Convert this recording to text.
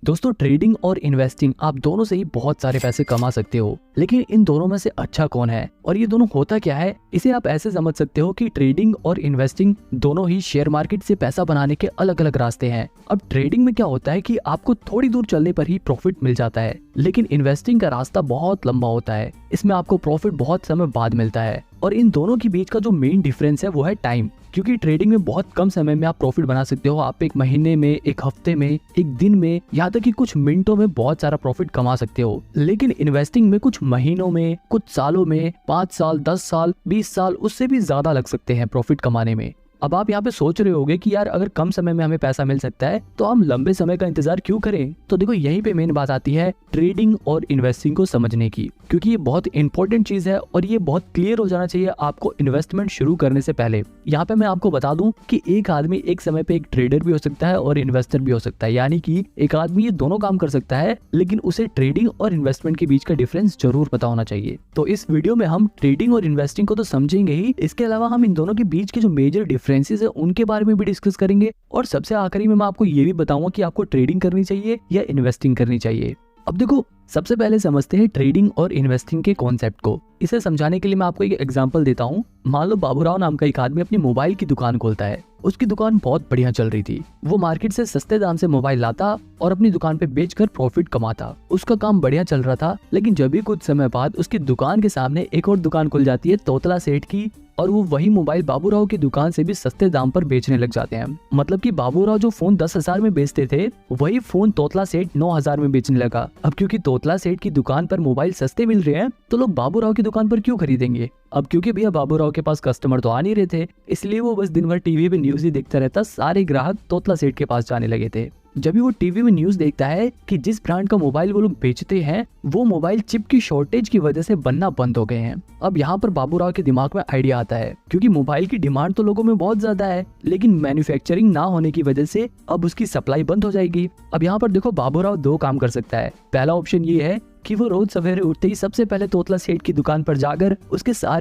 दोस्तों, ट्रेडिंग और इन्वेस्टिंग आप दोनों से ही बहुत सारे पैसे कमा सकते हो, लेकिन इन दोनों में से अच्छा कौन है और ये दोनों होता क्या है, इसे आप ऐसे समझ सकते हो कि ट्रेडिंग और इन्वेस्टिंग दोनों ही शेयर मार्केट से पैसा बनाने के अलग अलग रास्ते हैं। अब ट्रेडिंग में क्या होता है कि आपको थोड़ी दूर चलने पर ही प्रॉफिट मिल जाता है, लेकिन इन्वेस्टिंग का रास्ता बहुत लंबा होता है। इसमें आपको प्रॉफिट बहुत समय बाद मिलता है और इन दोनों के बीच का जो मेन डिफरेंस है वो है टाइम। क्योंकि ट्रेडिंग में बहुत कम समय में आप प्रॉफिट बना सकते हो। आप एक महीने में, एक हफ्ते में, एक दिन में, यहाँ तक कि कुछ मिनटों में बहुत सारा प्रॉफिट कमा सकते हो। लेकिन इन्वेस्टिंग में कुछ महीनों में, कुछ सालों में, 5 साल, 10 साल, 20 साल, उससे भी ज्यादा लग सकते हैं प्रॉफिट कमाने में। अब आप यहाँ पे सोच रहे होगे कि यार अगर कम समय में हमें पैसा मिल सकता है तो हम लंबे समय का इंतजार क्यों करें। तो देखो, यहीं पे मेन बात आती है ट्रेडिंग और इन्वेस्टिंग को समझने की, क्योंकि ये बहुत इंपॉर्टेंट चीज है और ये बहुत क्लियर हो जाना चाहिए आपको इन्वेस्टमेंट शुरू करने से पहले। यहाँ पे मैं आपको बता दूं कि एक आदमी एक समय पे एक ट्रेडर भी हो सकता है और इन्वेस्टर भी हो सकता है, यानी कि एक आदमी ये दोनों काम कर सकता है, लेकिन उसे ट्रेडिंग और इन्वेस्टमेंट के बीच का डिफरेंस जरूर पता होना चाहिए। तो इस वीडियो में हम ट्रेडिंग और इन्वेस्टिंग को तो समझेंगे ही, इसके अलावा हम इन दोनों के बीच के जो मेजर डिफरेंसेस है उनके बारे में भी डिस्कस करेंगे और सबसे आखिरी में मैं आपको ये भी बताऊंगा कि आपको ट्रेडिंग करनी चाहिए या इन्वेस्टिंग करनी चाहिए। अब देखो, सबसे पहले समझते हैं ट्रेडिंग और इन्वेस्टिंग के कॉन्सेप्ट को। इसे समझाने के लिए मैं आपको एक एग्जांपल देता हूँ। मान लो बाबूराव नाम का एक आदमी अपनी मोबाइल की दुकान खोलता है। उसकी दुकान बहुत बढ़िया चल रही थी। वो मार्केट से सस्ते दाम से मोबाइल लाता और अपनी दुकान पे बेचकर प्रॉफिट कमाता। उसका काम बढ़िया चल रहा था, लेकिन जब भी कुछ समय बाद उसकी दुकान के सामने एक और दुकान खुल जाती है तोतला सेठ की, और वो वही मोबाइल बाबूराव की दुकान से भी सस्ते दाम पर बेचने लग जाते हैं। मतलब कि बाबूराव जो फोन 10,000 में बेचते थे, वही फोन तोतला सेठ 9,000 में बेचने लगा। अब क्योंकि तोतला सेठ की दुकान पर मोबाइल सस्ते मिल रहे हैं, तो लोग बाबूराव की दुकान पर क्यों खरीदेंगे। अब क्योंकि भैया बाबूराव के पास कस्टमर तो आ नहीं रहे थे, इसलिए वो बस दिन भर टीवी पे न्यूज ही देखता रहता। सारे ग्राहक तोतला सेठ के पास जाने लगे थे। जब भी वो टीवी में न्यूज देखता है कि जिस ब्रांड का मोबाइल वो लोग बेचते हैं, वो मोबाइल चिप की शॉर्टेज की वजह से बनना बंद हो गए हैं। अब यहाँ पर बाबूराव के दिमाग में आइडिया आता है, क्योंकि मोबाइल की डिमांड तो लोगों में बहुत ज्यादा है, लेकिन मैन्युफैक्चरिंग ना होने की वजह से अब उसकी सप्लाई बंद हो जाएगी। अब यहाँ पर देखो, बाबूराव दो काम कर सकता है। पहला ऑप्शन ये है कि वो रोज सवेरे उठते ही सबसे पहले तोतला सेठ की दुकान पर जाकर उसके सारे